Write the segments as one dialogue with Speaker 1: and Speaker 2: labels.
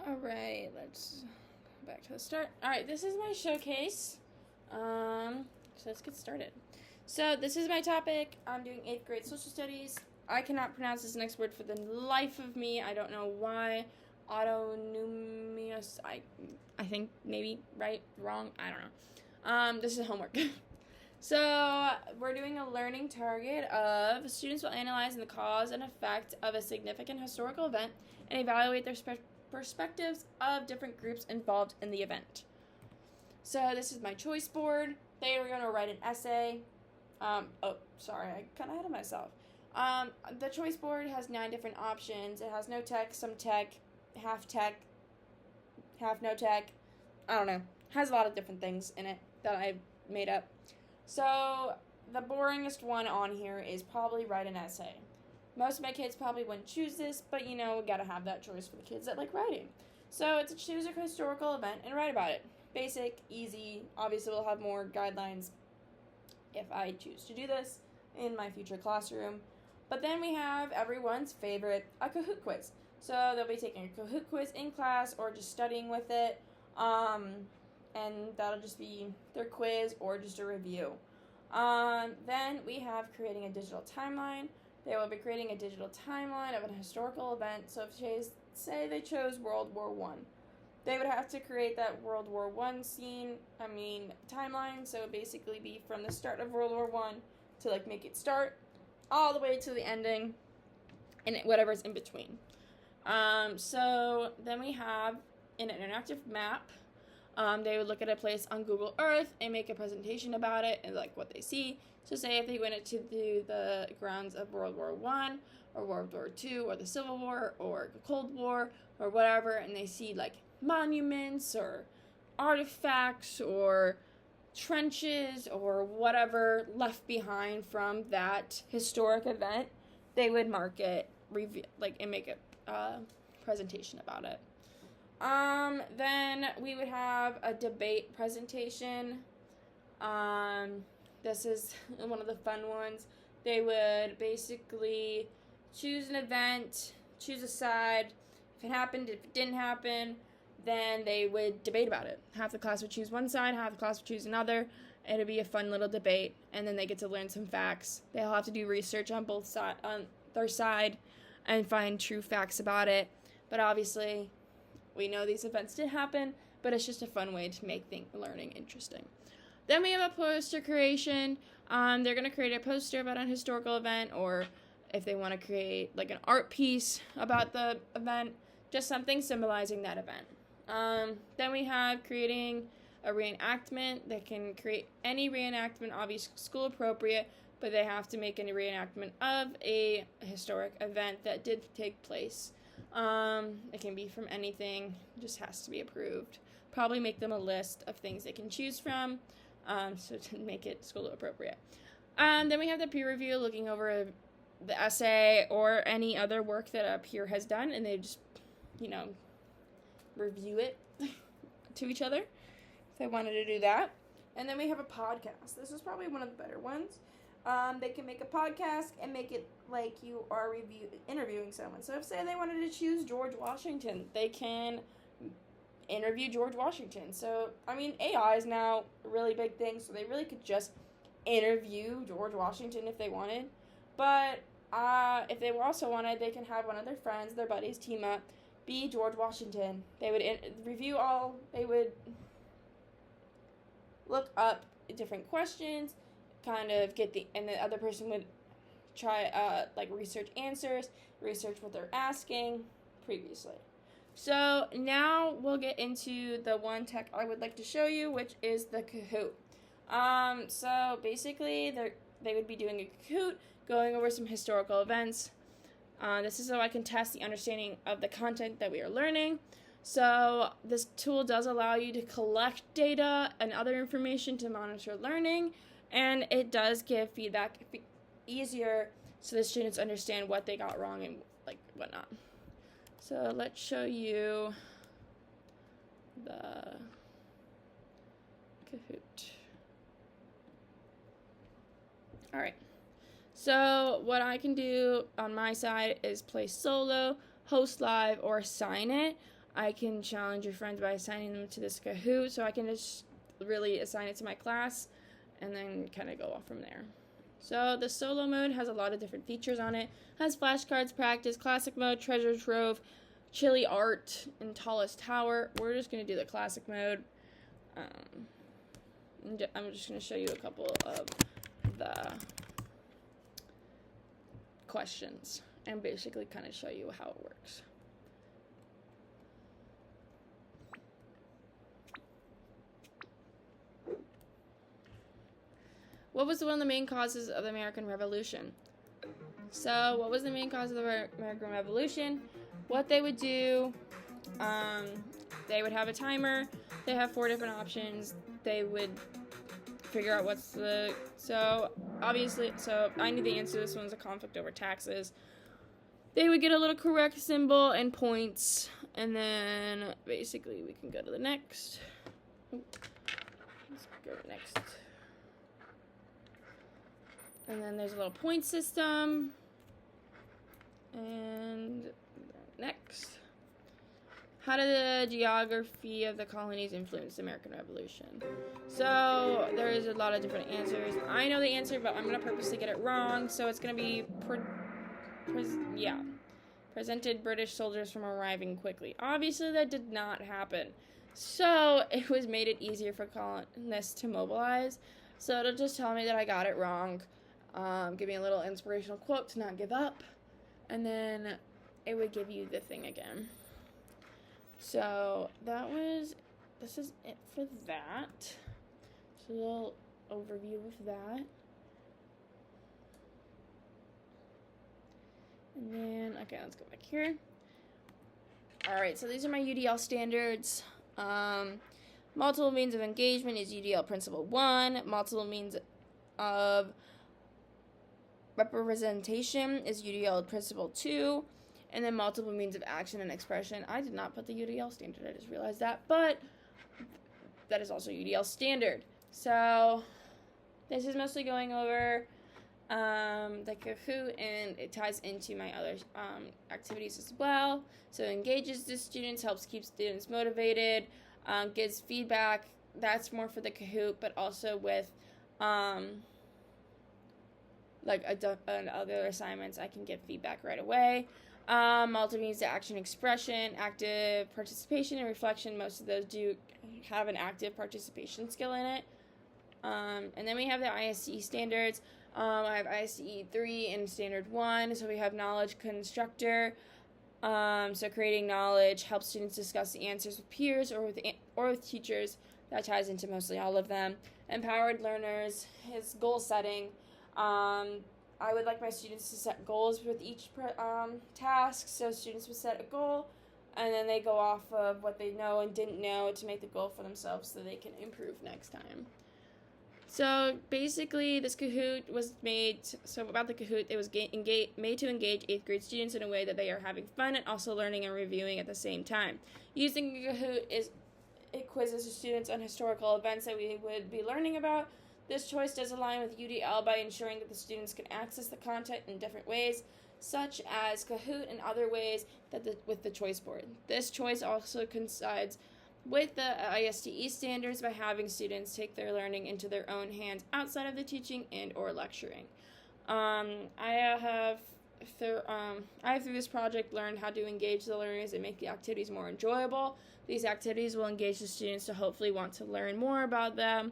Speaker 1: Alright, let's go back to the start. Alright, this is my showcase. So let's get started. So this is my topic. I'm doing 8th grade social studies. I cannot pronounce this next word for the life of me. I don't know why. Autonomous. I think maybe right, wrong. I don't know. This is homework. So we're doing a learning target of students will analyze the cause and effect of a significant historical event and evaluate their perspectives of different groups involved in the event. So this is my choice board. They are going to write an essay. Sorry, I kind of ahead of myself. The choice board has 9 different options. It has no tech, some tech, half no tech. I don't know. It has a lot of different things in it that I made up. So the boringest one on here is probably write an essay. Most of my kids probably wouldn't choose this, but we gotta have that choice for the kids that like writing. So it's a choose a historical event and write about it. Basic, easy. Obviously we'll have more guidelines if I choose to do this in my future classroom. But then we have everyone's favorite, a Kahoot quiz. So they'll be taking a Kahoot quiz in class or just studying with it. And that'll just be their quiz or just a review. Then we have creating a digital timeline. They will be creating a digital timeline of an historical event. So if say they chose World War I, they would have to create that World War I timeline. So it would basically be from the start of World War I to make it start all the way to the ending and whatever's in between. So then we have an interactive map. They would look at a place on Google Earth and make a presentation about it and what they see. So say if they went to the grounds of World War I or World War II or the Civil War or the Cold War or whatever, and they see monuments or artifacts or trenches or whatever left behind from that historic event, they would mark it, and make a presentation about it. Then we would have a debate presentation. This is one of the fun ones. They would basically choose an event, choose a side. If it happened, if it didn't happen, then they would debate about it. Half the class would choose one side, half the class would choose another. It'd be a fun little debate, and then they get to learn some facts. They'll have to do research on their side and find true facts about it. But obviously, we know these events did happen, but it's just a fun way to make learning interesting. Then we have a poster creation. They're going to create a poster about an historical event, or if they want to create an art piece about the event, just something symbolizing that event. Then we have creating a reenactment. They can create any reenactment, obviously school appropriate, but they have to make any reenactment of a historic event that did take place. It can be from anything, just has to be approved. Probably make them a list of things they can choose from, so to make it school appropriate. Then we have the peer review, looking over the essay or any other work that a peer has done, and they just, review it to each other if they wanted to do that. And then we have a podcast. This is probably one of the better ones. They can make a podcast and make it like you are interviewing someone. So if, say, they wanted to choose George Washington, they can interview George Washington. So, AI is now a really big thing, so they really could just interview George Washington if they wanted. But if they also wanted, they can have one of their friends, their buddies, team up, be George Washington. They would they would look up different questions, kind of and the other person would try research answers, research what they're asking previously. So now we'll get into the one tech I would like to show you, which is the Kahoot. So basically they would be doing a Kahoot, going over some historical events. This is so I can test the understanding of the content that we are learning. So this tool does allow you to collect data and other information to monitor learning, and it does give feedback easier so the students understand what they got wrong and whatnot. So let's show you the Kahoot. All right. So what I can do on my side is play solo, host live, or assign it. I can challenge your friends by assigning them to this Kahoot, so I can just really assign it to my class and then kind of go off from there. So the solo mode has a lot of different features on it. It has flashcards, practice, classic mode, treasure trove, chili art, and tallest tower. We're just going to do the classic mode. I'm just going to show you a couple of the questions and basically kind of show you how it works. What was one of the main causes of the American Revolution? So, what was the main cause of the American Revolution? What they would do, they would have a timer. They have 4 different options. They would figure out what's the... So, obviously, I knew the answer to this one's a conflict over taxes. They would get a little correct symbol and points, and then basically we can go to the next. Let's go next. And then there's a little point system. And next. How did the geography of the colonies influence the American Revolution? So there's a lot of different answers. I know the answer, but I'm going to purposely get it wrong. So it's going to be, presented British soldiers from arriving quickly. Obviously, that did not happen. So it was made it easier for colonists to mobilize. So it'll just tell me that I got it wrong. Give me a little inspirational quote to not give up, and then it would give you the thing again. So this is it for that. Just a little overview of that. And then, okay, let's go back here. Alright, so these are my UDL standards. Multiple means of engagement is UDL Principle 1. Multiple means of representation is UDL Principle 2, and then multiple means of action and expression. I did not put the UDL standard, I just realized that, but that is also UDL standard. So this is mostly going over the Kahoot, and it ties into my other activities as well. So it engages the students, helps keep students motivated, gives feedback. That's more for the Kahoot, but also with other assignments, I can give feedback right away. Multiple means to action expression, active participation, and reflection. Most of those do have an active participation skill in it. And then we have the ISE standards. I have ISE 3 and Standard 1. So we have knowledge constructor. So creating knowledge helps students discuss the answers with peers or with teachers. That ties into mostly all of them. Empowered learners is goal setting. I would like my students to set goals with each task. So students would set a goal, and then they go off of what they know and didn't know to make the goal for themselves so they can improve next time. So basically, this Kahoot was made, so about the Kahoot, it was made to engage 8th grade students in a way that they are having fun and also learning and reviewing at the same time. Using Kahoot it quizzes the students on historical events that we would be learning about. This choice does align with UDL by ensuring that the students can access the content in different ways, such as Kahoot and other ways with the choice board. This choice also coincides with the ISTE standards by having students take their learning into their own hands outside of the teaching and or lecturing. I have through this project learned how to engage the learners and make the activities more enjoyable. These activities will engage the students to hopefully want to learn more about the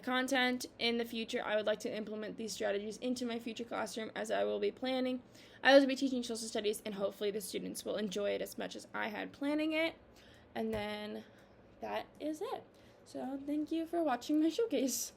Speaker 1: content. In the future, I would like to implement these strategies into my future classroom as I will be teaching social studies, and hopefully the students will enjoy it as much as I had planning it. And then that is it. So thank you for watching my showcase.